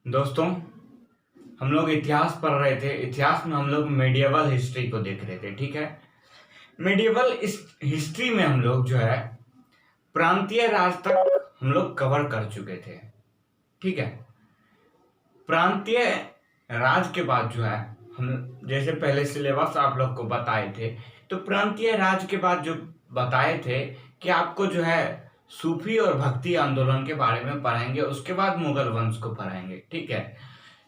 दोस्तों, हम लोग इतिहास पढ़ रहे थे। इतिहास में हम लोग मेडिएवल हिस्ट्री को देख रहे थे। ठीक है। मेडिएवल इस हिस्ट्री में हम लोग जो है प्रांतीय राज तक हम लोग कवर कर चुके थे। ठीक है। प्रांतीय राज के बाद जो है हम जैसे पहले सिलेबस आप लोग को बताए थे, तो प्रांतीय राज के बाद जो बताए थे कि आपको जो है सूफी और भक्ति आंदोलन के बारे में पढ़ाएंगे, उसके बाद मुगल वंश को पढ़ाएंगे। ठीक है।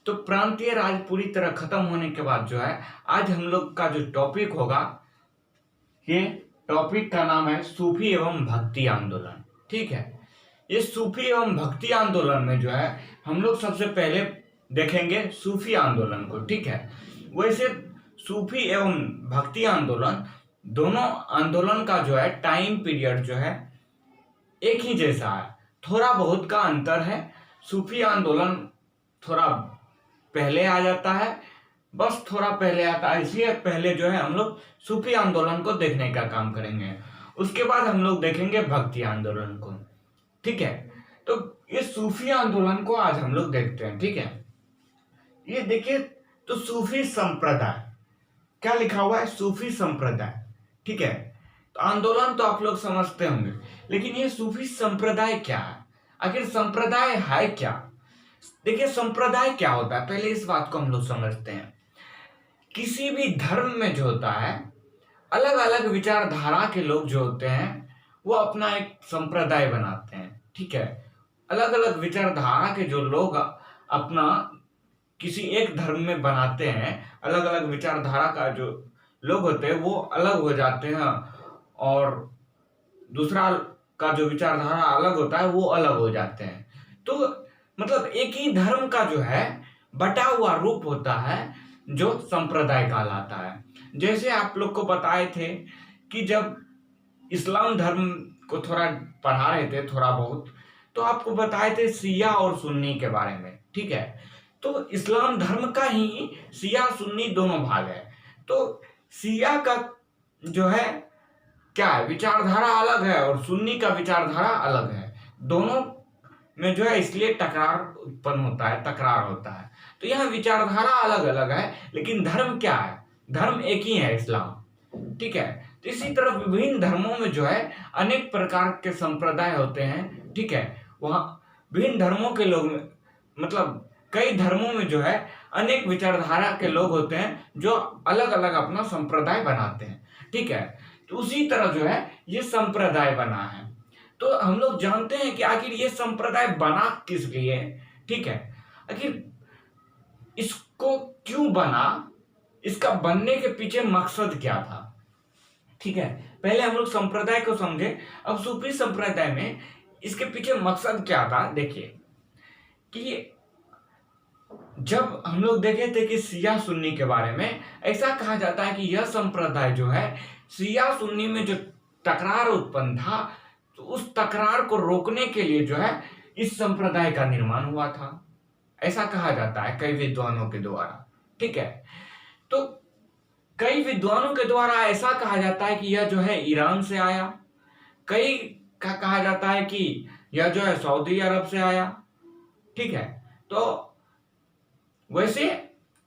तो प्रांतीय राज पूरी तरह खत्म होने के बाद जो है आज हम लोग का जो टॉपिक होगा, ये टॉपिक का नाम है सूफी एवं भक्ति आंदोलन। ठीक है। ये सूफी एवं भक्ति आंदोलन में जो है हम लोग सबसे पहले देखेंगे सूफी आंदोलन को। ठीक है। वैसे सूफी एवं भक्ति आंदोलन दोनों आंदोलन का जो है टाइम पीरियड जो है एक ही जैसा है, थोड़ा बहुत का अंतर है। सूफी आंदोलन थोड़ा पहले आ जाता है, बस थोड़ा पहले आता है, इसलिए पहले जो है हम लोग सूफी आंदोलन को देखने का काम करेंगे। उसके बाद हम लोग देखेंगे भक्ति आंदोलन को। ठीक है। तो ये सूफी आंदोलन को आज हम लोग देखते हैं। ठीक है। ये देखिए, तो सूफी संप्रदाय क्या लिखा हुआ है? सूफी संप्रदाय। ठीक है। तो आंदोलन तो आप लोग समझते होंगे, लेकिन ये सूफी संप्रदाय क्या है? आखिर संप्रदाय है क्या? देखिए, संप्रदाय क्या होता है, पहले इस बात को हम लोग समझते हैं। किसी भी धर्म में जो होता है, अलग अलग विचारधारा के लोग जो होते हैं वो अपना एक संप्रदाय बनाते हैं। ठीक है। अलग अलग विचारधारा के जो लोग अपना किसी एक धर्म में बनाते हैं, अलग अलग विचारधारा का जो लोग होते हैं वो अलग हो जाते हैं, और दूसरा का जो विचारधारा अलग होता है वो अलग हो जाते हैं। तो मतलब एक ही धर्म का जो है बटा हुआ रूप होता है जो संप्रदाय कहलाता है। जैसे आप लोग को बताए थे कि जब इस्लाम धर्म को थोड़ा पढ़ा रहे थे थोड़ा बहुत, तो आपको बताए थे शिया और सुन्नी के बारे में। ठीक है। तो इस्लाम धर्म का ही शिया सुन्नी दोनों भाग है। तो शिया का जो है क्या है, विचारधारा अलग है, और सुन्नी का विचारधारा अलग है। दोनों में जो है इसलिए टकरार उत्पन्न होता है, तकरार होता है। तो यहाँ विचारधारा अलग अलग है, लेकिन धर्म क्या है? धर्म एक ही है, इस्लाम। ठीक है। तो इसी तरह विभिन्न धर्मों में जो है अनेक प्रकार के संप्रदाय होते हैं। ठीक है। वहाँ विभिन्न धर्मों के लोग मतलब कई धर्मों में जो है अनेक विचारधारा के लोग होते हैं जो अलग अलग अपना संप्रदाय बनाते हैं। ठीक है। तो उसी तरह जो है ये संप्रदाय बना है। तो हम लोग जानते हैं कि आखिर ये संप्रदाय बना किस लिए? ठीक है। आखिर इसको क्यों बना, इसका बनने के पीछे मकसद क्या था? ठीक है। पहले हम लोग संप्रदाय को समझे, अब सूफी संप्रदाय में इसके पीछे मकसद क्या था। देखिए कि जब हम लोग देखे थे कि शिया सुन्नी के बारे में, ऐसा कहा जाता है कि यह संप्रदाय जो है शिया सुन्नी में जो टकरार उत्पन्न था, तो उस तकरार को रोकने के लिए जो है इस संप्रदाय का निर्माण हुआ था, ऐसा कहा जाता है कई विद्वानों के द्वारा। ठीक है। तो कई विद्वानों के द्वारा ऐसा कहा जाता है कि यह जो है ईरान से आया, कई का कहा जाता है कि यह जो है सऊदी अरब से आया। ठीक है। तो वैसे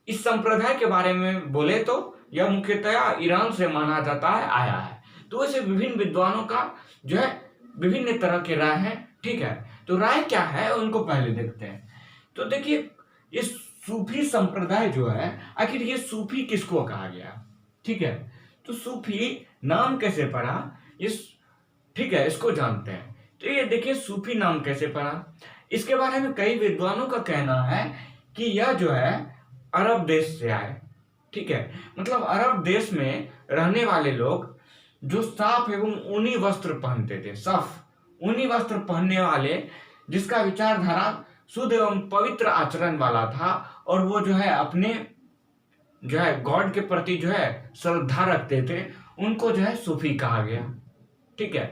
इस संप्रदाय के बारे में बोले तो यह मुख्यतया ईरान से माना जाता है आया है। तो वैसे विभिन्न विद्वानों का जो है विभिन्न तरह के राय है। ठीक है। तो राय क्या है उनको पहले देखते हैं। तो देखिए, ये सूफी संप्रदाय जो है, आखिर ये सूफी किसको कहा गया? ठीक है। तो सूफी नाम कैसे पड़ा, इस ठीक है, इसको जानते हैं। तो ये देखिए, सूफी नाम कैसे पड़ा, इसके बारे में कई विद्वानों का कहना है कि यह जो है अरब देश से आए। ठीक है। मतलब अरब देश में रहने वाले लोग जो साफ एवं ऊनी वस्त्र पहनते थे, साफ ऊनी वस्त्र पहनने वाले, जिसका विचारधारा शुद्ध एवं पवित्र आचरण वाला था, और वो जो है अपने जो है गॉड के प्रति जो है श्रद्धा रखते थे, उनको जो है सूफी कहा गया। ठीक है।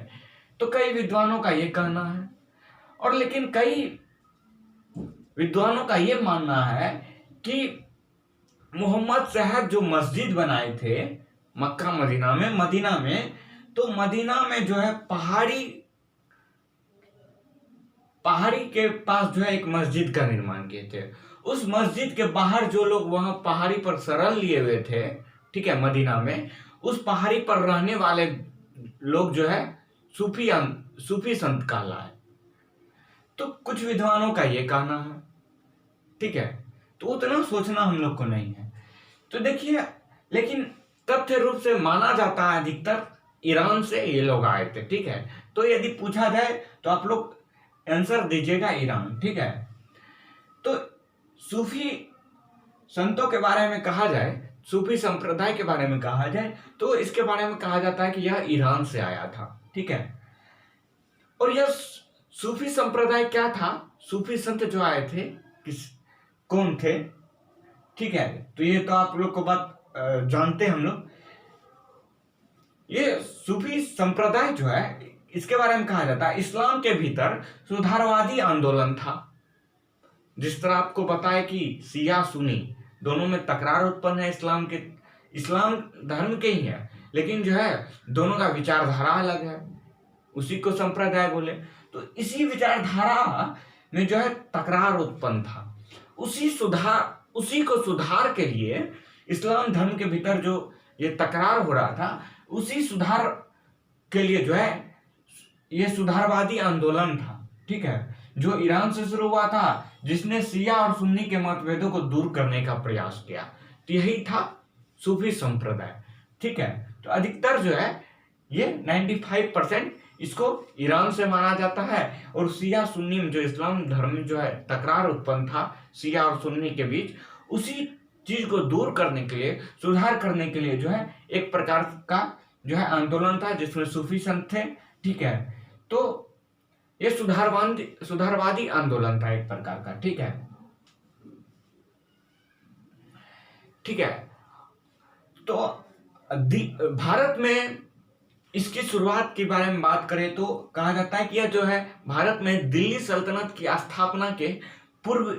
तो कई विद्वानों का ये कहना है, और लेकिन कई विद्वानों का ये मानना है कि मोहम्मद शहर जो मस्जिद बनाए थे मक्का मदीना में, तो मदीना में जो है पहाड़ी पहाड़ी के पास जो है एक मस्जिद का निर्माण किए थे। उस मस्जिद के बाहर जो लोग वहां पहाड़ी पर शरण लिए हुए थे, ठीक है, मदीना में, उस पहाड़ी पर रहने वाले लोग जो है सूफी संत कहलाए। तो कुछ विद्वानों का ये कहना है, ठीक है, तो उतना सोचना हम लोग को नहीं है। तो देखिए, लेकिन तथ्य रूप से माना जाता है अधिकतर ईरान से ये लोग आए थे, ठीक है। तो यदि पूछा जाए तो आप लोग आंसर दीजिएगा ईरान, ठीक है। तो सूफी संतों के बारे में कहा जाए, सूफी संप्रदाय के बारे में कहा जाए, तो इसके बारे में कहा जाता है कि यह ईरान से आया था, ठीक है। और यह सूफी संप्रदाय क्या था, सूफी संत जो आए थे कौन थे, ठीक है। तो ये तो आप लोग को बात जानते हैं हम लोग। ये सूफी संप्रदाय जो है, इसके बारे में कहा जाता है इस्लाम के भीतर सुधारवादी आंदोलन था। जिस तरह आपको बताया कि शिया सुन्नी दोनों में तकरार उत्पन्न है, इस्लाम धर्म के ही है, लेकिन जो है दोनों का विचारधारा अलग है, उसी को संप्रदाय बोले। तो इसी विचारधारा में जो है तकरार उत्पन्न था। उसी को सुधार के लिए इस्लाम धर्म के भीतर जो ये तकरार हो रहा था, उसी सुधार के लिए जो है ये सुधारवादी आंदोलन था, ठीक है, जो ईरान से शुरू हुआ था, जिसने शिया और सुन्नी के मतभेदों को दूर करने का प्रयास किया। तो यही था सूफी संप्रदाय, ठीक है। तो अधिकतर जो है ये 95% इसको ईरान से माना जाता है। और शिया सुन्नी में जो इस्लाम धर्म में जो है तकरार उत्पन्न था शिया और सुन्नी के बीच, उसी चीज को दूर करने के लिए, सुधार करने के लिए जो है एक प्रकार का जो है आंदोलन था, जिसमें सूफी संत थे, ठीक है। तो ये सुधारवादी आंदोलन था एक प्रकार का, ठीक है, ठीक है। तो भारत में इसकी शुरुआत के बारे में बात करें तो कहा जाता है कि यह जो है भारत में दिल्ली सल्तनत की स्थापना के पूर्व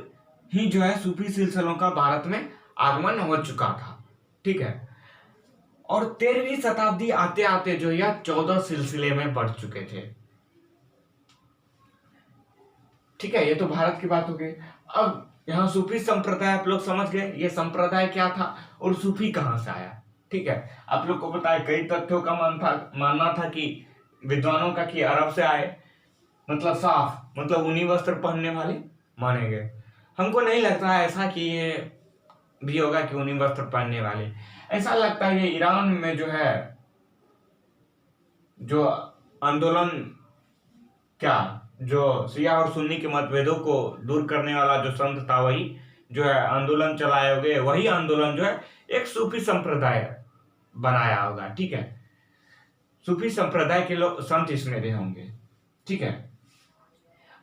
ही जो है सूफी सिलसिलों का भारत में आगमन हो चुका था, ठीक है। और 13वीं शताब्दी आते आते जो यह 14 सिलसिले में बढ़ चुके थे, ठीक है। ये तो भारत की बात हो गई। अब यहाँ सूफी संप्रदाय आप लोग समझ गए, ये संप्रदाय क्या था और सूफी कहाँ से आया, ठीक है। आप लोग को पता है कई तथ्यों का मानना था कि विद्वानों का कि अरब से आए, मतलब साफ, मतलब ऊनी वस्त्र पहनने वाले माने गए। हमको नहीं लगता है ऐसा कि ये भी होगा कि ऊनी वस्त्र पहनने वाले, ऐसा लगता है ये ईरान में जो है जो आंदोलन, क्या जो शिया और सुन्नी के मतभेदों को दूर करने वाला जो संत था, वही जो है आंदोलन चलाए होंगे, वही आंदोलन जो है एक सूफी संप्रदाय बनाया होगा, ठीक है। सूफी संप्रदाय के लोग संत इसमें रहे होंगे, ठीक है।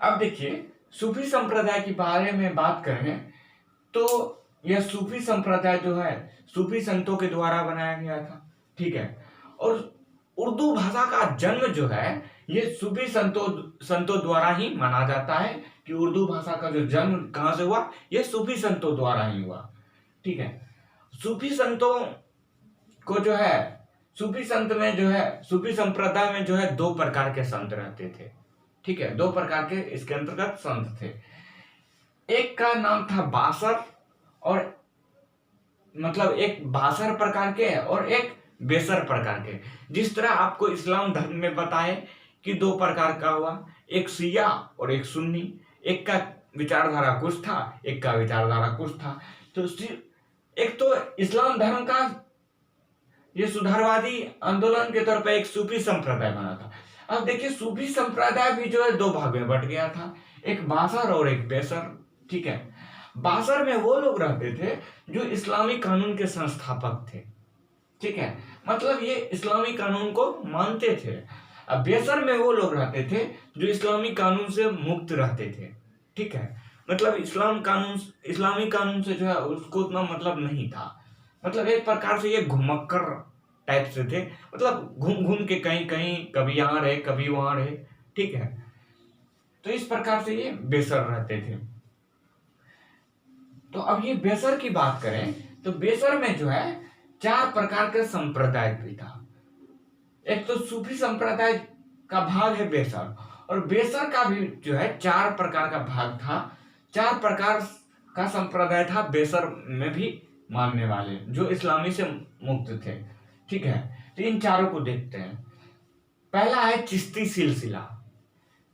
अब देखिए, सूफी संप्रदाय के बारे में बात करें तो यह सूफी संप्रदाय जो है सूफी संतों के द्वारा बनाया गया था, ठीक है। और उर्दू भाषा का जन्म जो है ये सूफी संतों द्वारा ही माना जाता है कि उर्दू भाषा का जो जन्म कहां से हुआ, ये सूफी संतों द्वारा ही हुआ, ठीक है। सूफी संतों को जो है, सूफी संत में जो है, सूफी संप्रदाय में जो है 2 प्रकार के संत रहते थे, ठीक है। 2 प्रकार के इसके अंतर्गत संत थे। एक का नाम था बासर, और मतलब एक बासर प्रकार के और एक बेसर प्रकार के। जिस तरह आपको इस्लाम धर्म में बताए कि 2 प्रकार का हुआ, एक शिया और एक सुन्नी, एक का विचारधारा कुछ था, एक का विचारधारा कुछ था। तो एक तो इस्लाम धर्म का ये सुधारवादी आंदोलन के तौर पर एक सूफी संप्रदाय बना था। अब देखिए, सूफी संप्रदाय भी जो है 2 भाग में बट गया था, एक बासर और एक बेसर, ठीक है। बासर में वो लोग रहते थे जो इस्लामी कानून के संस्थापक थे, ठीक है, मतलब ये इस्लामी कानून को मानते थे। अब बेसर में वो लोग रहते थे जो इस्लामी कानून से मुक्त रहते थे, ठीक है, मतलब इस्लामी कानून से जो है उसको उतना मतलब नहीं था, मतलब एक प्रकार से ये घुमक्कर टाइप से थे, मतलब घूम घूम के कहीं कहीं, कभी यहाँ रहे कभी वहां रहे, ठीक है। तो इस प्रकार से ये बेसर रहते थे। तो अब ये बेसर की बात करें तो बेसर में जो है 4 प्रकार के संप्रदाय भी था। एक तो सूफी संप्रदाय का भाग है बेसर, और बेसर का भी जो है 4 प्रकार का भाग था, 4 प्रकार का संप्रदाय था बेसर में भी मानने वाले जो इस्लामी से मुक्त थे। ठीक है, तो इन चारों को देखते हैं। पहला है चिश्ती सिलसिला।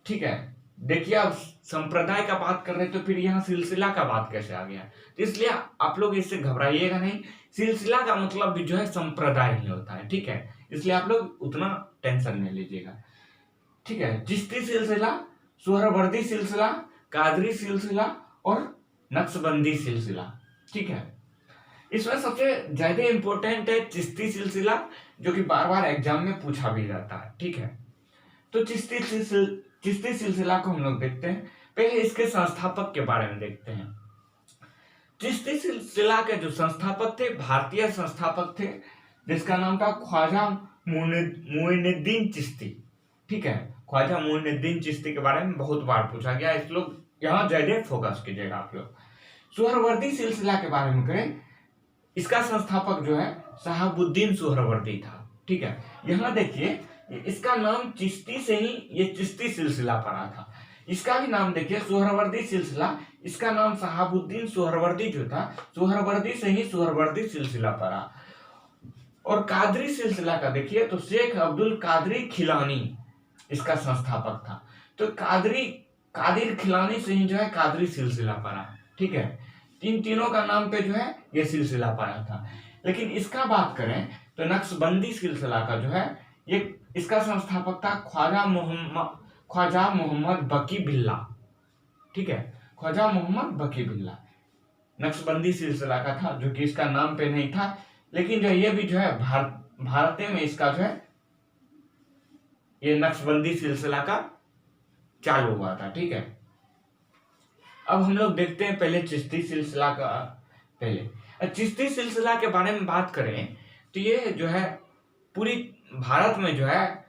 ठीक है, देखिए अब संप्रदाय का बात कर रहे हैं तो फिर यहाँ सिलसिला का बात कैसे आ गया, तो इसलिए आप लोग इससे घबराइएगा नहीं। सिलसिला का मतलब भी जो है संप्रदाय ही होता है। ठीक है, इसलिए आप लोग उतना टेंशन नहीं लीजिएगा। ठीक है, चिश्ती सिलसिला, सुहरावर्दी सिलसिला, कादरी सिलसिला और नक्शबंदी सिलसिला। ठीक है, इसमें सबसे ज्यादा इंपॉर्टेंट है चिश्ती सिलसिला, जो कि बार बार एग्जाम में पूछा भी जाता है। ठीक है, तो चिश्ती सिलसिला को हम लोग देखते हैं। पहले इसके संस्थापक के बारे में देखते हैं। चिश्ती सिलसिला के जो संस्थापक थे, भारतीय संस्थापक थे, जिसका नाम था ख्वाजा मोइनुद्दीन चिश्ती। ठीक है, ख्वाजा मोइनुद्दीन चिश्ती के बारे में बहुत बार पूछा गया, इस लोग यहाँ ज्यादा फोकस कीजिएगा आप लोग। सुहरावर्दी सिलसिला के बारे में करें, इसका संस्थापक जो है शहाबुद्दीन सुहरावर्दी था। ठीक है, यहाँ देखिए इसका नाम चिश्ती से ही ये चिश्ती सिलसिला पड़ा था। इसका भी नाम देखिए सुहरावर्दी सिलसिला, इसका नाम शहाबुद्दीन सुहरावर्दी जो था, सुहरावर्दी से ही सुहरावर्दी सिलसिला पड़ा। और कादरी सिलसिला का देखिए तो शेख अब्दुल कादरी खिलानी इसका संस्थापक था। तो कादिर खिलानी से ही जो है कादरी सिलसिला पड़ा। ठीक है, तीनों का नाम पे जो है ये सिलसिला पड़ा था। लेकिन इसका बात करें तो नक्शबंदी सिलसिला का जो है ये इसका संस्थापक था ख्वाजा मोहम्मद बकी बिल्ला। ठीक है, ख्वाजा मोहम्मद बकी बिल्ला नक्शबंदी सिलसिला का था, जो कि इसका नाम पे नहीं था, लेकिन जो ये भी जो है भारत में इसका जो है ये नक्शबंदी सिलसिला का चालू हुआ था। ठीक है, अब हम लोग देखते हैं पहले चिश्ती सिलसिला का। पहले चिश्ती सिलसिला के बारे में बात करें तो ये जो है पूरी भारत में जो है,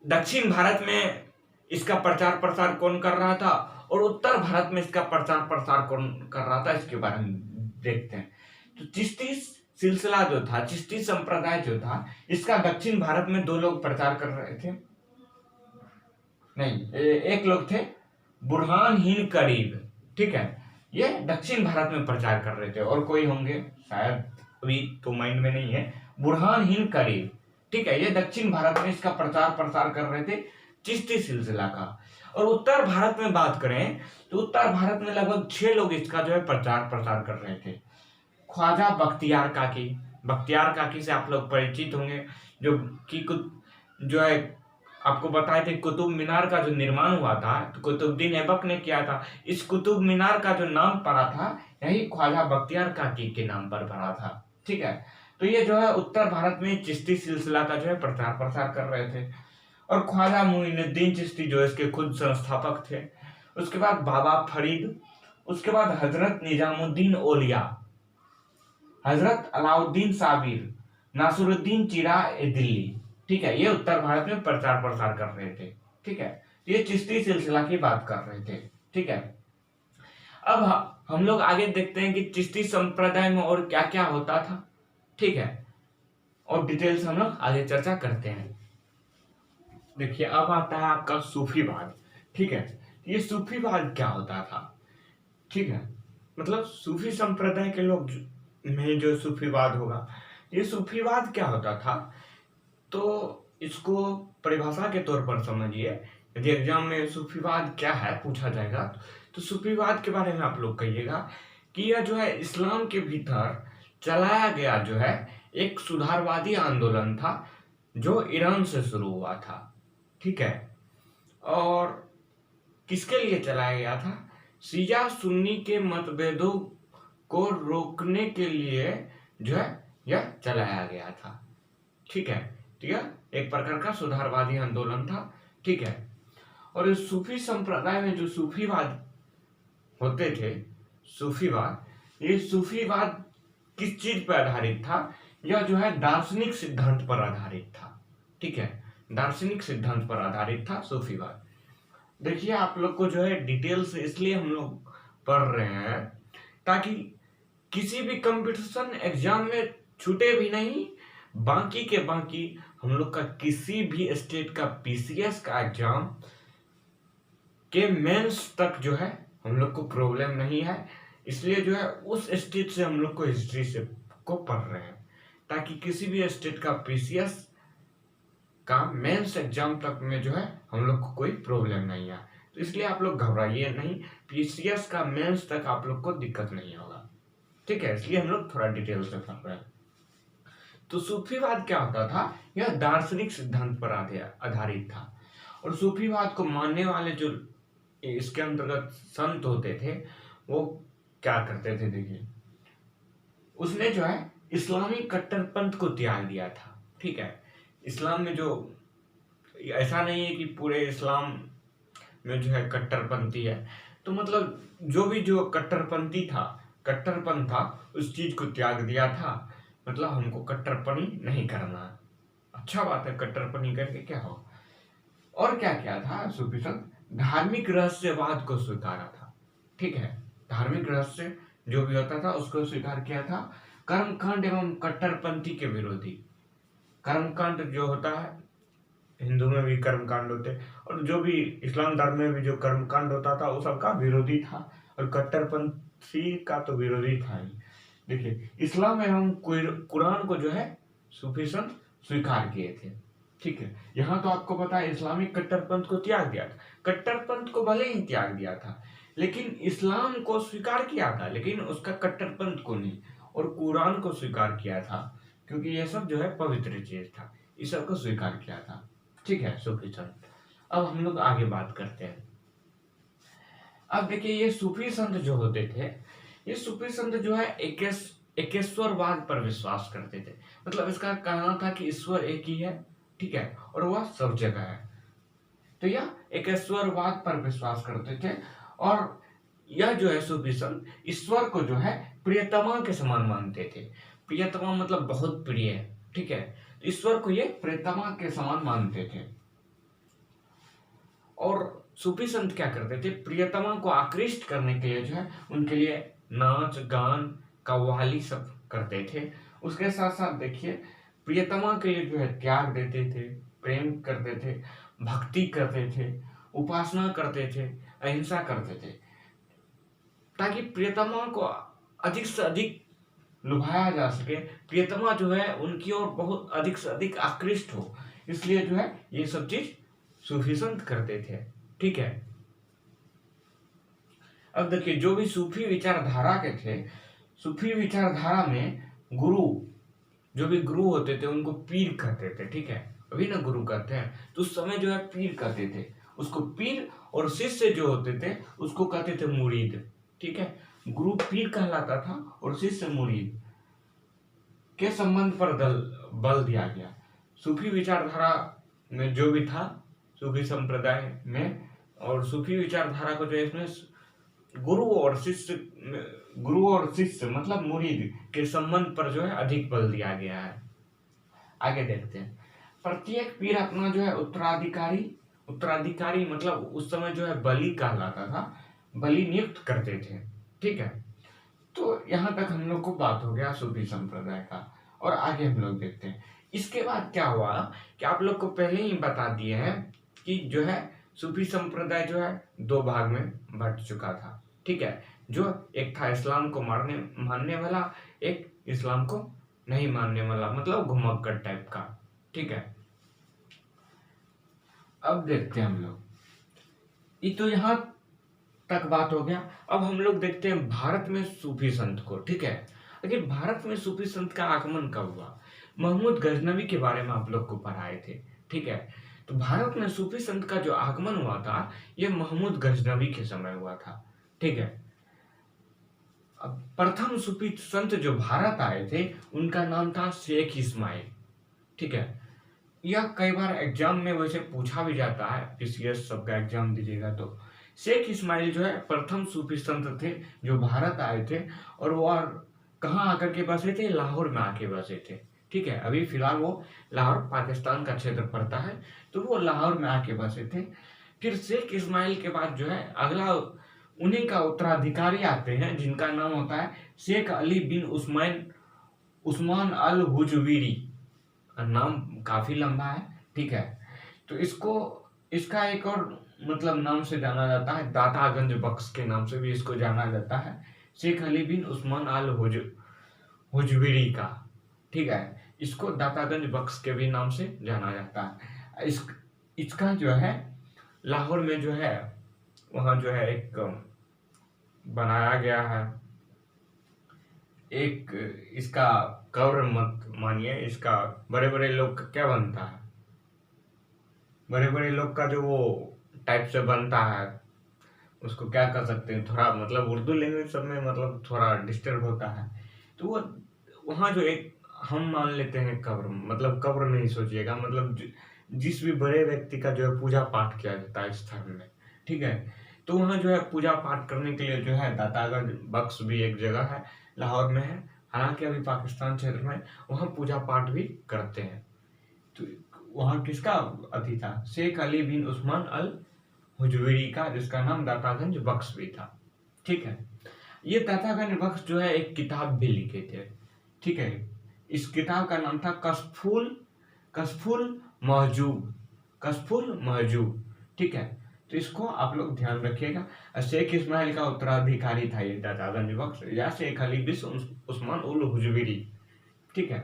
दक्षिण भारत में इसका प्रचार प्रसार कौन कर रहा था और उत्तर भारत में इसका प्रचार प्रसार कौन कर रहा था, इसके बारे में देखते हैं। तो चिश्ती सिलसिला जो था, चिश्ती संप्रदाय जो था, इसका दक्षिण भारत में 2 लोग प्रचार कर रहे थे, नहीं एक लोग थे बुरहान-हीन करीब। ठीक है, ये दक्षिण भारत में प्रचार कर रहे थे, और कोई होंगे शायद अभी तो माइंड में नहीं है, बुरहान-हीन करीब। ठीक है, ये दक्षिण भारत में इसका प्रचार प्रसार कर रहे थे चिश्ती सिलसिला का। और उत्तर भारत में बात करें तो उत्तर भारत में लगभग 6 लोग इसका जो है प्रचार प्रसार कर रहे थे। ख्वाजा बख्तियार काकी से आप लोग परिचित होंगे, जो है आपको बताए थे कुतुब मीनार का जो निर्माण हुआ था तो कुतुबुद्दीन ऐबक ने किया था। इस कुतुब मीनार का जो नाम पड़ा था यही ख्वाजा बख्तियार काकी के नाम पर पड़ा था। ठीक है, तो ये जो है उत्तर भारत में चिश्ती सिलसिला का जो है प्रचार प्रसार कर रहे थे। और ख्वाजा मोइनुद्दीन चिश्ती जो इसके खुद संस्थापक थे। उसके बाद बाबा फरीद, उसके बाद हजरत निजामुद्दीन औलिया, हजरत अलाउद्दीन साबिर, नासरुद्दीन चिरा दिल्ली। ठीक है, ये उत्तर भारत में प्रचार प्रसार कर रहे थे। ठीक है, ये चिश्ती सिलसिला की बात कर रहे थे। ठीक है, अब हम लोग आगे देखते हैं कि चिश्ती संप्रदाय में और क्या क्या होता था। ठीक है, और डिटेल से हम लोग आगे चर्चा करते हैं। देखिए अब आता है आपका सूफीवाद। ठीक है, ये सूफीवाद क्या होता था। ठीक है, मतलब सूफी संप्रदाय के लोग में जो सूफीवाद होगा, ये सूफीवाद क्या होता था, तो इसको परिभाषा के तौर पर समझिए। यदि एग्जाम में सूफीवाद क्या है पूछा जाएगा तो सूफीवाद के बारे में आप लोग कहिएगा कि यह जो है इस्लाम के भीतर चलाया गया जो है एक सुधारवादी आंदोलन था, जो ईरान से शुरू हुआ था। ठीक है, और किसके लिए चलाया गया था, शिया सुन्नी के मतभेदों को रोकने के लिए जो है यह चलाया गया था। ठीक है, तो यह एक प्रकार का सुधारवादी आंदोलन था। ठीक है, और इस सूफी संप्रदाय में जो सूफीवाद होते थे, ये सूफीवाद किस चीज पर आधारित था, यह जो है दार्शनिक सिद्धांत पर आधारित था। ठीक है, दार्शनिक सिद्धांत पर आधारित था सूफीवाद। देखिए आप लोग को जो है डिटेल से इसलिए हम लोग पढ़ रहे हैं ताकि किसी भी कंपटीशन एग्जाम में छूटे भी नहीं, बाकी के बाकी हम लोग का किसी भी स्टेट का पीसीएस का एग्जाम के मेंस तक जो है हम लोग को प्रॉब्लम नहीं है, इसलिए जो है उस स्टेट से हम लोग को हिस्ट्री से को पढ़ रहे हैं, ताकि किसी भी स्टेट का पीसीएस का मेंस एग्जाम तक में जो है हम लोग को कोई प्रॉब्लम नहीं है। तो इसलिए आप लोग घबराइए नहीं, पीसीएस का मेंस तक आप लोग को दिक्कत नहीं होगा, ठीक है। इसलिए हम लोग थोड़ा डिटेल से पढ़ रहे हैं। तो सूफीवाद क्या होता था, यह दार्शनिक सिद्धांत पर आधारित था, और सूफीवाद को मानने वाले जो इसके अंतर्गत संत होते थे वो क्या करते थे, देखिए उसने जो है इस्लामी कट्टरपंथ को त्याग दिया था, ठीक है। इस्लाम में जो ऐसा नहीं है कि पूरे इस्लाम में जो है कट्टरपंथी है, तो मतलब जो कट्टरपंथ था उस चीज को त्याग दिया था, मतलब हमको कट्टरपनी नहीं करना। अच्छा बात है, कट्टरपनी करके क्या हो। और क्या क्या था, सूफी संत धार्मिक रहस्यवाद को स्वीकारा था, ठीक है। धार्मिक रहस्य जो भी होता था उसको स्वीकार किया था। कर्मकांड एवं कट्टरपंथी के विरोधी, कर्मकांड जो होता है, हिंदू में भी कर्मकांड होते, और जो भी इस्लाम धर्म में भी जो कर्मकांड होता था वो सबका विरोधी था, और कट्टरपंथी का तो विरोधी था ही। देखिए इस्लाम एवं कुरान को जो है सूफी संत स्वीकार किए थे, ठीक है। यहाँ तो आपको पता है इस्लामिक कट्टरपंथ को त्याग दिया था, कट्टरपंथ को भले ही त्याग दिया था लेकिन इस्लाम को स्वीकार किया था, लेकिन उसका कट्टरपंथ को नहीं, और कुरान को स्वीकार किया था, क्योंकि ये सब जो है पवित्र चीज था, इस सब को स्वीकार किया था, ठीक है सूफी संत। अब हम लोग आगे बात करते हैं। अब देखिए ये सूफी संत जो होते थे, ये सूफी संत जो है एकेश्वरवाद पर विश्वास करते थे, मतलब इसका कहना था कि ईश्वर एक ही है, ठीक है, और वह सब जगह है। तो यह एकेश्वरवाद पर विश्वास करते थे, और यह जो है सूफी संत ईश्वर को जो है प्रियतमा के समान मानते थे। प्रियतमा मतलब बहुत प्रिय, ठीक है, ईश्वर को ये प्रियतमा के समान मानते थे। और सूफी संत क्या करते थे, प्रियतमा को आकृष्ट करने के लिए जो है उनके लिए नाच गान कव्वाली सब करते थे। उसके साथ साथ देखिए प्रियतमा के लिए जो है त्याग देते थे, प्रेम करते थे, भक्ति करते थे, उपासना करते थे, अहिंसा करते थे, ताकि प्रियतमा को अधिक से अधिक लुभाया जा सके, प्रियतमा जो है उनकी ओर बहुत अधिक से अधिक आकृष्ट हो, इसलिए जो है ये सब चीज सूफी संत करते थे, ठीक है। अब देखिए जो भी सूफी विचारधारा के थे, सूफी विचारधारा में गुरु, जो भी गुरु होते थे उनको पीर कहते थे, ठीक है। अभी ना गुरु कहते हैं, तो उस समय जो है पीर कहते थे उसको पीर, और शिष्य जो होते थे उसको कहते थे मुरीद, ठीक है। गुरु पीर कहलाता था और शिष्य मुरीद के संबंध पर बल दिया गया। सूफी विचारधारा में जो भी था, सूफी संप्रदाय में, और सूफी विचारधारा को जो है इसमें गुरु और शिष्य मतलब मुरीद के संबंध पर जो है अधिक बल दिया गया है। आगे देखते हैं। प्रत्येक पीर अपना जो है उत्तराधिकारी मतलब उस समय जो है बलि कहलाता था, बलि नियुक्त करते थे, ठीक है। तो यहाँ तक हम लोग को बात हो गया सूफी संप्रदाय का, और आगे हम लोग देखते हैं। इसके बाद क्या हुआ कि आप लोग को पहले ही बता दिए हैं कि जो है सूफी संप्रदाय जो है दो भाग में बट चुका था, ठीक है। जो एक था इस्लाम को मानने वाला, एक इस्लाम को नहीं मानने वाला, मतलब घुमक्कड़ टाइप का, ठीक है। अब देखते हैं हम लोग, ये तो यहाँ तक बात हो गया। अब हम लोग देखते हैं भारत में सूफी संत को, ठीक है। लेकिन भारत में सूफी संत का आगमन कब हुआ, महमूद गजनवी के बारे में आप लोग को पढ़ाए थे, ठीक है। तो भारत में सूफी संत का जो आगमन हुआ था यह महमूद गजनवी के समय हुआ था, ठीक है। अब प्रथम सूफी संत जो भारत आए थे उनका नाम था शेख इस्माइल, ठीक है। यह कई बार एग्जाम में वैसे पूछा भी जाता है, पीसीएस सबका एग्जाम दीजिएगा तो। शेख इस्माइल जो है प्रथम सूफी संत थे जो भारत आए थे, और वो कहाँ आकर के बसे थे, लाहौर में आके बसे थे, ठीक है। अभी फिलहाल वो लाहौर पाकिस्तान का क्षेत्र पड़ता है, तो वो लाहौर में आके बसे थे। फिर शेख इस्माइल के बाद जो है अगला उन्हीं का उत्तराधिकारी आते हैं जिनका नाम होता है शेख अली बिन उस्मान अल हुजवीरी, नाम काफी लंबा है, ठीक है। तो इसका एक और मतलब नाम से जाना जाता है, दातागंज बख्श के नाम से भी इसको जाना जाता है, शेख अली बिन उस्मान अल हुजविरी का, ठीक है। इसको दातागंज बख्श के भी नाम से जाना जाता है। इसका जो है लाहौर में जो है वहाँ जो है एक बनाया गया है एक, इसका कब्र मत मानिए, इसका बड़े बड़े लोग का क्या बनता है, बड़े बड़े लोग का जो वो टाइप से बनता है, उसको क्या कर सकते हैं, थोड़ा मतलब उर्दू लैंग्वेज सब में मतलब थोड़ा डिस्टर्ब होता है। तो वो वहाँ जो एक हम मान लेते हैं कब्र, मतलब कब्र नहीं सोचिएगा, मतलब जिस भी बड़े व्यक्ति का जो है पूजा पाठ किया जाता है इस धर्म में, ठीक है। तो वहाँ जो है पूजा पाठ करने के लिए जो है दातागंज बख्श भी एक जगह है, लाहौर में है, हालांकि अभी पाकिस्तान क्षेत्र में, वहाँ पूजा पाठ भी करते हैं। तो वहाँ किसका अति था, शेख अली बिन उस्मान अल हुजविरी का, जिसका नाम दातागंज बख्श भी था, ठीक है। ये दातागंज बख्श जो है एक किताब भी लिखे थे, ठीक है। इस किताब का नाम था कशफुल महजूब, कशफुल महजूब, ठीक है। तो इसको आप लोग ध्यान रखिएगा। शेख इस्माइल का उत्तराधिकारी था ये दातागंज बख्श, या शेख अली बिन उस्मान उल हुजविरी, ठीक है।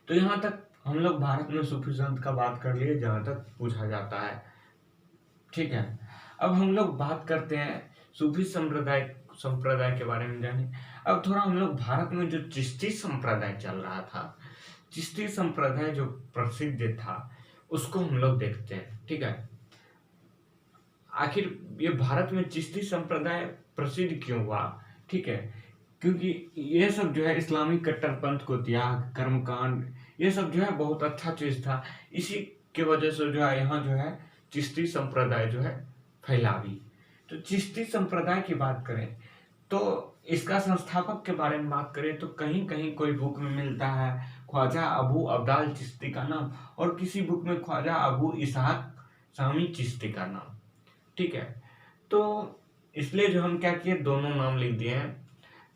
तो यहाँ तक हम लोग भारत में सूफी संत का बात कर लिए, जहां तक पूछा जाता है, ठीक है। अब हम लोग बात करते हैं सूफी संप्रदाय के बारे में जाने। अब थोड़ा हम लोग भारत में जो चिश्ती संप्रदाय चल रहा था, चिश्ती संप्रदाय जो प्रसिद्ध था, उसको हम लोग देखते हैं, ठीक है। आखिर ये भारत में चिश्ती संप्रदाय प्रसिद्ध क्यों हुआ, ठीक है। क्योंकि ये सब जो है इस्लामिक कट्टरपंथ को त्याग, कर्मकांड, ये सब जो है बहुत अच्छा चीज था। इसी की वजह से जो है यहाँ जो है चिश्ती संप्रदाय जो है फैला भी। तो चिश्ती संप्रदाय की बात करें तो इसका संस्थापक के बारे में बात करें तो कहीं कहीं कोई बुक में मिलता है ख्वाजा अबू अब्दाल चिश्ती का नाम, और किसी बुक में ख्वाजा अबू इसहाक शामी चिश्ती का नाम, ठीक है। तो इसलिए जो हम क्या किए, दोनों नाम लिख दिए हैं,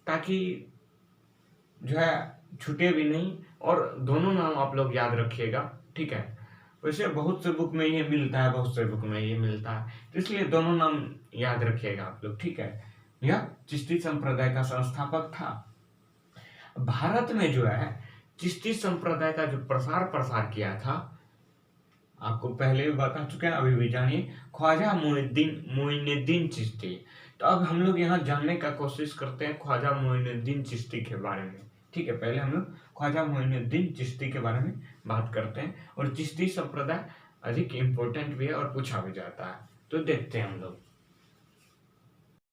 ताकि जो है छूटे भी नहीं, और दोनों नाम आप लोग याद रखिएगा, ठीक है। वैसे बहुत से बुक में ये मिलता है, बहुत से बुक में ये मिलता है, तो इसलिए दोनों नाम याद रखिएगा आप लोग, ठीक है। यह चिश्ती संप्रदाय का संस्थापक था। भारत में जो है चिश्ती संप्रदाय का जो प्रसार किया था, आपको पहले भी बता चुके हैं, अभी भी जानिए, ख्वाजा मोइनुद्दीन चिश्ती। तो अब हम लोग यहाँ जानने का कोशिश करते हैं ख्वाजा मोइनुद्दीन चिश्ती के बारे में, ठीक है। पहले हम लोग ख्वाजा मोइनुद्दीन चिश्ती के बारे में बात करते हैं, और चिश्ती संप्रदाय अधिक इम्पोर्टेंट भी है और पूछा भी जाता है, तो देखते हैं हम लोग।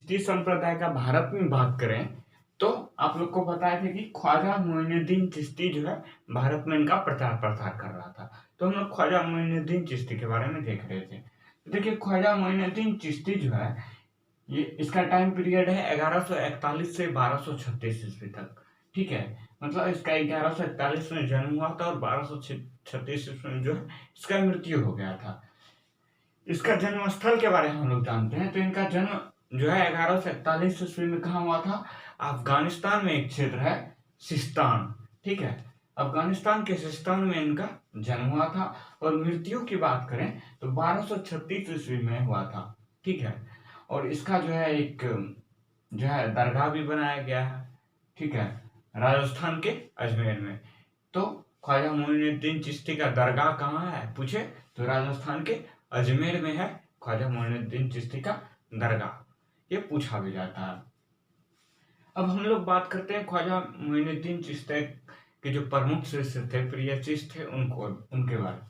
चिश्ती संप्रदाय का भारत में बात करें तो आप लोग को बताया था कि ख्वाजा मोइनुद्दीन चिश्ती जो है भारत में इनका प्रचार प्रसार कर रहा था। तो हम लोग ख्वाजा मोइनुद्दीन चिश्ती के बारे में देख रहे थे। तो देखिए ख्वाजा मोइनुद्दीन चिश्ती जो है, ये इसका टाइम पीरियड है 1141 से 1236 ईस्वी तक, ठीक है। मतलब इसका 1141 में जन्म हुआ था और 1236 ईस्वी में जो है इसका मृत्यु हो गया था। इसका जन्म स्थल के बारे में हम लोग जानते हैं, तो इनका जन्म जो है 1141 ईस्वी में कहाँ हुआ था, अफगानिस्तान में एक क्षेत्र है सिस्तान, ठीक है। अफगानिस्तान के सिस्तान में इनका जन्म हुआ था, और मृत्यु की बात करें तो 1236 ईस्वी में हुआ था, ठीक है। और इसका जो है एक जो है दरगाह भी बनाया गया है, ठीक है, राजस्थान के अजमेर में। तो ख्वाजा मोइनुद्दीन चिश्ती का दरगाह कहाँ है पूछे तो राजस्थान के अजमेर में है ख्वाजा मोइनुद्दीन चिश्ती का दरगाह, ये पूछा भी जाता है। अब हम लोग बात करते हैं ख्वाजा मोइनुद्दीन चिश्ती के जो प्रमुख शिष्य थे, प्रिय शिष्य थे, उनके बारे में।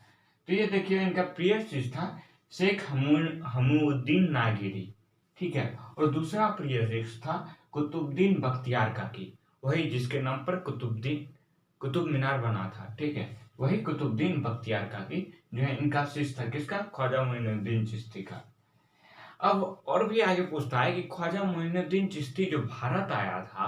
तो ये देखिए इनका प्रिय शिष्य था शेख हमूउद्दीन नागिरी, ठीक है। और दूसरा प्रिय शिष्य था कुतुबुद्दीन बख्तियार काकी, वही जिसके नाम पर कुतुब मीनार बना था, ठीक है। वही कुतुबुद्दीन बख्तियार काकी जो है इनका शिष्य था, किसका, ख्वाजा मोइनुद्दीन चिश्ती का। अब और भी आगे पूछता है कि ख्वाजा मोइनुद्दीन चिश्ती जो भारत आया था,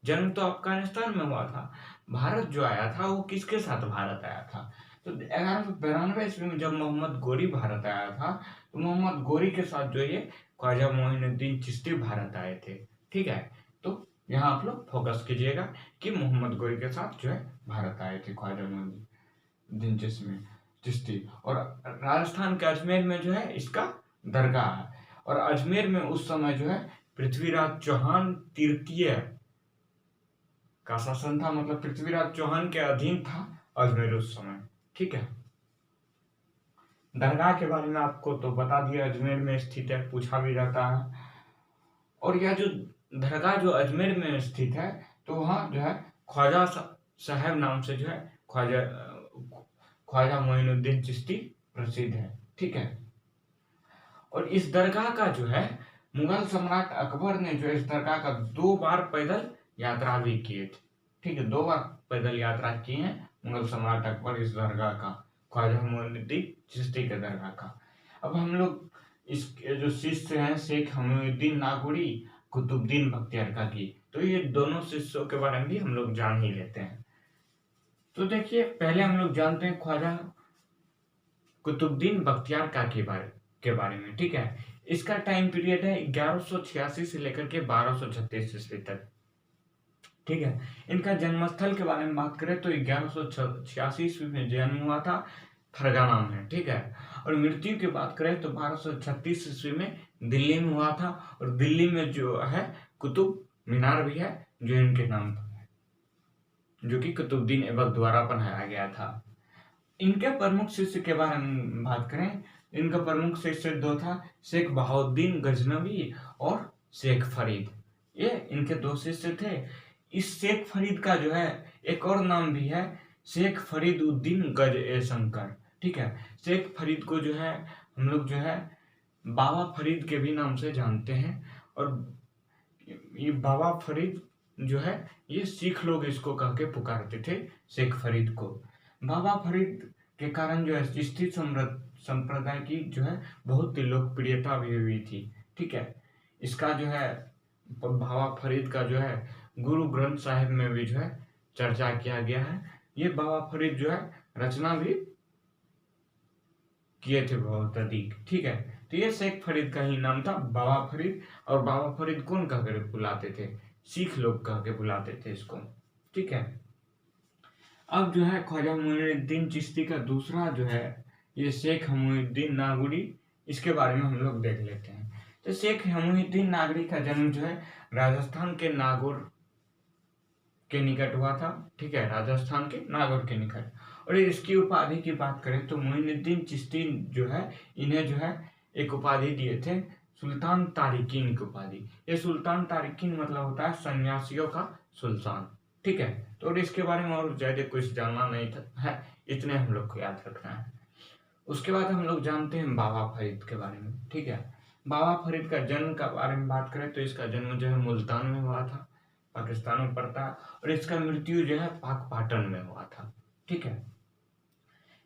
जन्म तो अफगानिस्तान में हुआ था, भारत जो आया था वो किसके साथ भारत आया था, तो 1192 ईस्वी में जब मोहम्मद गोरी भारत आया था, तो मोहम्मद गोरी के साथ जो ये ख्वाजा मोइनुद्दीन चिश्ती भारत आए थे, ठीक है। तो यहाँ आप लोग फोकस कीजिएगा कि मोहम्मद गोरी के साथ जो है भारत आए थे ख्वाजा मोइनुद्दीन। दिन चिश्ती। और राजस्थान के अजमेर में जो है इसका दरगाह है। और अजमेर में उस समय जो है पृथ्वीराज चौहान तृतीय का शासन था, मतलब पृथ्वीराज चौहान के अधीन था अजमेर उस समय। ठीक है, दरगाह के बारे में आपको तो बता दिया, अजमेर में स्थित है, पूछा भी जाता है। और यह जो दरगाह जो अजमेर में स्थित है, तो वहाँ जो है ख्वाजा साहब नाम से जो है ख्वाजा मोइनुद्दीन चिश्ती प्रसिद्ध है। ठीक है, और इस दरगाह का जो है मुगल सम्राट अकबर ने जो इस दरगाह का 2 बार पैदल यात्रा भी किए थे। ठीक है, 2 बार पैदल यात्रा किए हैं मुगल सम्राट अकबर इस दरगाह का, ख्वाजा मोइनुद्दीन चिश्ती के दरगाह का। अब हम लोग इसके जो शिष्य हैं शेख हमूद्दीन नागौरी, कुतुबुद्दीन बख्तियार काकी, तो ये दोनों शिष्यों के बारे में भी हम लोग जान ही लेते हैं। तो देखिए, पहले हम लोग जानते हैं ख्वाजा कुतुबुद्दीन बख्तियार काकी के बारे में। ठीक है, इसका टाइम पीरियड है 1186 से लेकर के 1236 ईस्वी तक। ठीक है, इनका जन्मस्थल के बारे में बात करें तो 1186 ईस्वी में जन्म हुआ था फरगाना में। ठीक है, और मृत्यु की बात करें तो 1236 ईस्वी में दिल्ली में हुआ था। और दिल्ली में जो है कुतुब मीनार भी है जो इनके नाम पर है, जो कि कुतुबुद्दीन ऐबक द्वारा बनाया गया था। इनके प्रमुख शिष्य के बारे में बात करें, इनका प्रमुख शिष्य 2 था, शेख बहाउद्दीन गजनवी और शेख फरीद। ये इनके 2 शिष्य थे। इस शेख फरीद का जो है एक और नाम भी है, शेख फरीद उद्दीन गज ए शंकर। ठीक है, शेख फरीद को जो है हम लोग जो है बाबा फरीद के भी नाम से जानते हैं। और ये बाबा फरीद जो है ये सिख लोग इसको कह के पुकारते थे शेख फरीद को। बाबा फरीद के कारण जो है चिश्ती संप्रदाय की जो है बहुत ही लोकप्रियता भी हुई थी। ठीक है, इसका जो है बाबा फरीद का जो है गुरु ग्रंथ साहिब में भी जो है चर्चा किया गया है। ये बाबा फरीद जो है रचना भी किए थे बहुत अधिक। ठीक है, तो ये शेख फरीद का ही नाम था बाबा फरीद। और बाबा फरीद कौन कह कर बुलाते थे? सिख लोग कह के बुलाते थे इसको। ठीक है, अब जो है ख्वाजा मोइनुद्दीन चिश्ती का दूसरा जो है ये शेख हमूद्दीन नागौरी, इसके बारे में हम लोग देख लेते हैं। तो शेख हमूद्दीन नागौरी का जन्म जो है राजस्थान के नागौर के निकट हुआ था। ठीक है, राजस्थान के नागौर के निकट। और इसकी उपाधि की बात करें तो मोइनुद्दीन चिश्ती जो है इन्हें जो है एक उपाधि दिए थे, सुल्तान तारिकीन की उपाधि। ये सुल्तान तारिकीन मतलब होता है सन्यासियों का सुल्तान। ठीक है, तो इसके बारे में और ज्यादा कुछ जानना नहीं था है, इतने हम लोग को याद रखना है। उसके बाद हम लोग जानते हैं बाबा फरीद के बारे में। ठीक है, बाबा फरीद का जन्म का बारे में बात करें तो इसका जन्म जो है मुल्तान में हुआ था, पाकिस्तान में पड़ता है। और इसका मृत्यु जो है पाकपाटन में हुआ था। ठीक है,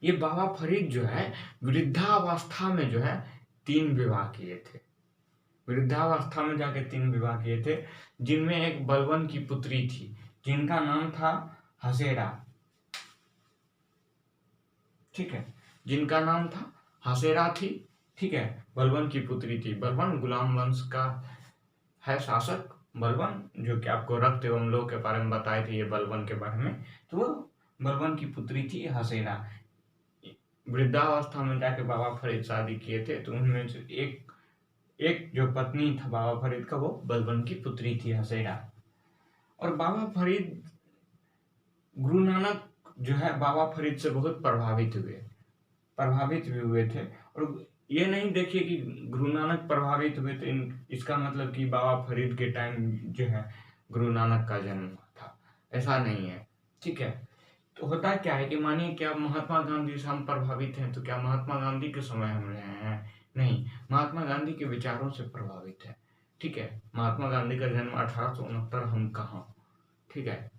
ये बाबा फरीद जो है वृद्धावस्था में जो है 3 विवाह किए थे। वृद्धावस्था में जाके 3 विवाह किए थे, जिनमें एक बलबन की पुत्री थी जिनका नाम था हसेरा। ठीक है, जिनका नाम था हसेरा थी। ठीक है, बलबन की पुत्री थी। बलबन गुलाम वंश का है शासक बलबन, जो कि आपको रक्त एवं लोह के बारे में बताए थे ये बलबन के बारे में। तो वो बलबन की पुत्री थी हसेरा। वृद्धावस्था में जाके बाबा फरीद शादी किए थे, तो उनमें से एक जो पत्नी था बाबा फरीद का वो बलबन की पुत्री थी हसेरा। और बाबा फरीद गुरु नानक जो है बाबा फरीद से बहुत प्रभावित भी हुए थे। और ये नहीं देखिए कि गुरु नानक प्रभावित हुए थे इसका मतलब कि बाबा फरीद के टाइम जो है गुरु नानक का जन्म हुआ था, ऐसा नहीं है। ठीक है, तो होता क्या है कि मानिए क्या महात्मा गांधी से हम प्रभावित हैं, तो क्या महात्मा गांधी के समय हम रहे हैं? नहीं, महात्मा गांधी के विचारों से प्रभावित है। ठीक है, महात्मा गांधी का जन्म 1869, हम कहाँ। ठीक है,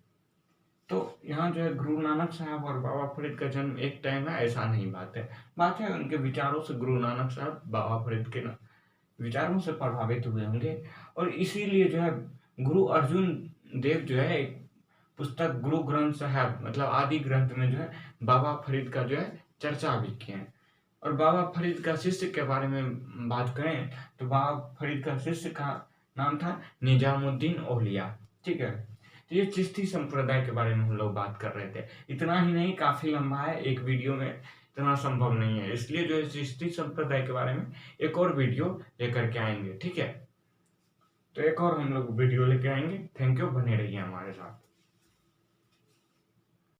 तो यहाँ जो है गुरु नानक साहब और बाबा फरीद का जन्म एक टाइम है, ऐसा नहीं बात है उनके विचारों से गुरु नानक साहब बाबा फरीद के विचारों से प्रभावित हुए होंगे। और इसीलिए जो है गुरु अर्जुन देव जो है एक पुस्तक गुरु ग्रंथ साहब मतलब आदि ग्रंथ में जो है बाबा फरीद का जो है चर्चा भी किए हैं। और बाबा फरीद का शिष्य के बारे में बात करें तो बाबा फरीद का शिष्य का नाम था निजामुद्दीन औलिया। ठीक है, ये चिश्ती संप्रदाय के बारे में हम लोग बात कर रहे थे। इतना ही नहीं, काफी लंबा है, एक वीडियो में इतना संभव नहीं है, इसलिए जो है चिश्ती संप्रदाय के बारे में एक और वीडियो लेकर के आएंगे, ठीक है। तो एक और हम लोग वीडियो लेके आएंगे। थैंक यू, बने रहिए हमारे साथ।